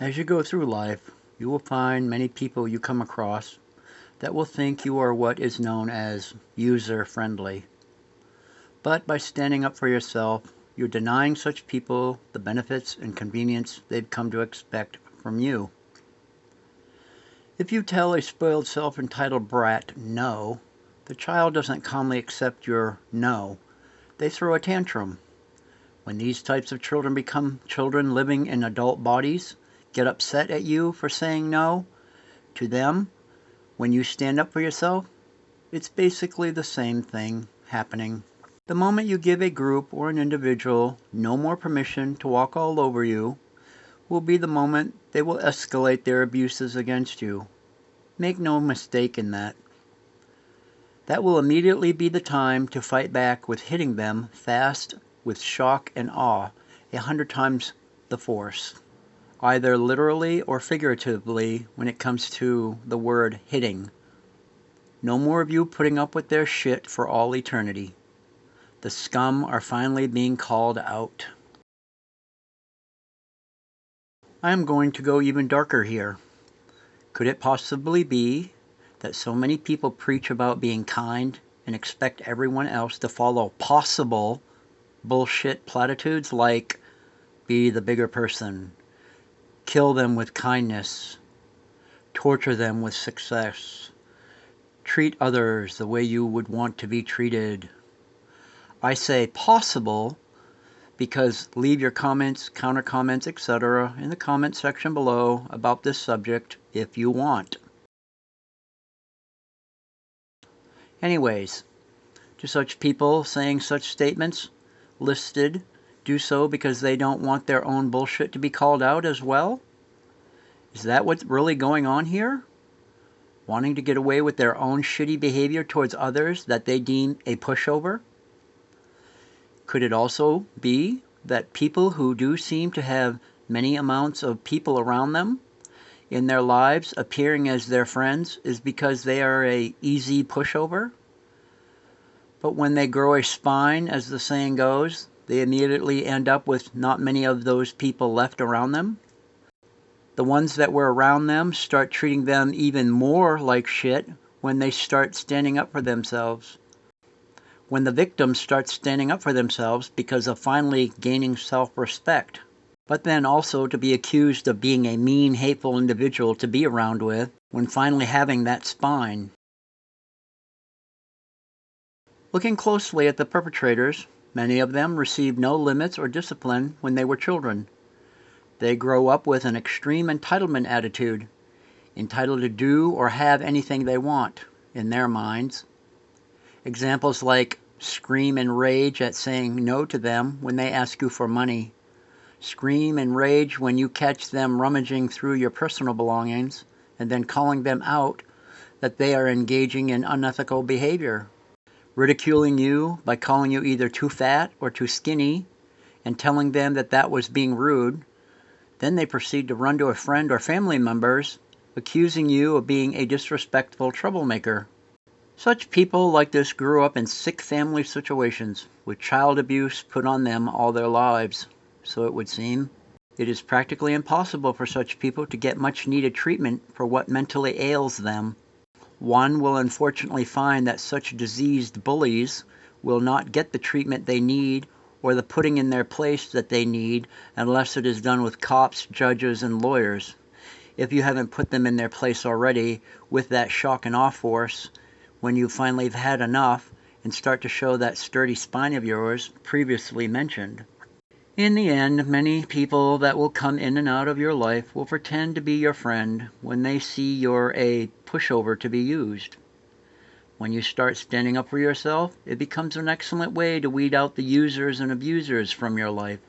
As you go through life, you will find many people you come across that will think you are what is known as user-friendly. But by standing up for yourself, you're denying such people the benefits and convenience they've come to expect from you. If you tell a spoiled self-entitled brat no, the child doesn't calmly accept your no. They throw a tantrum. When these types of children become children living in adult bodies, get upset at you for saying no to them, when you stand up for yourself, it's basically the same thing happening. The moment you give a group or an individual no more permission to walk all over you, will be the moment they will escalate their abuses against you. Make no mistake in that. That will immediately be the time to fight back with hitting them fast with shock and awe, 100 times the force. Either literally or figuratively when it comes to the word hitting. No more of you putting up with their shit for all eternity. The scum are finally being called out. I am going to go even darker here. Could it possibly be that so many people preach about being kind and expect everyone else to follow possible bullshit platitudes like be the bigger person, kill them with kindness, torture them with success, treat others the way you would want to be treated? I say possible because leave your comments, counter comments, etc. in the comment section below about this subject if you want. Anyways, do such people saying such statements listed do so because they don't want their own bullshit to be called out as well? Is that what's really going on here? Wanting to get away with their own shitty behavior towards others that they deem a pushover? Could it also be that people who do seem to have many amounts of people around them in their lives appearing as their friends is because they are a easy pushover? But when they grow a spine, as the saying goes, they immediately end up with not many of those people left around them? The ones that were around them start treating them even more like shit when they start standing up for themselves. When the victims start standing up for themselves because of finally gaining self-respect. But then also to be accused of being a mean, hateful individual to be around with when finally having that spine. Looking closely at the perpetrators, many of them received no limits or discipline when they were children. They grow up with an extreme entitlement attitude, entitled to do or have anything they want, in their minds. Examples like scream and rage at saying no to them when they ask you for money. Scream and rage when you catch them rummaging through your personal belongings and then calling them out that they are engaging in unethical behavior. Ridiculing you by calling you either too fat or too skinny and telling them that that was being rude. Then they proceed to run to a friend or family members accusing you of being a disrespectful troublemaker. Such people like this grew up in sick family situations with child abuse put on them all their lives, so it would seem. It is practically impossible for such people to get much needed treatment for what mentally ails them. One will unfortunately find that such diseased bullies will not get the treatment they need or the putting in their place that they need unless it is done with cops, judges, and lawyers. If you haven't put them in their place already with that shock and awe force, when you finally have had enough and start to show that sturdy spine of yours previously mentioned. In the end, many people that will come in and out of your life will pretend to be your friend when they see you're a pushover to be used. When you start standing up for yourself, it becomes an excellent way to weed out the users and abusers from your life.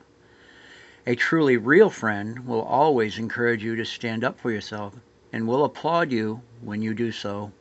A truly real friend will always encourage you to stand up for yourself and will applaud you when you do so.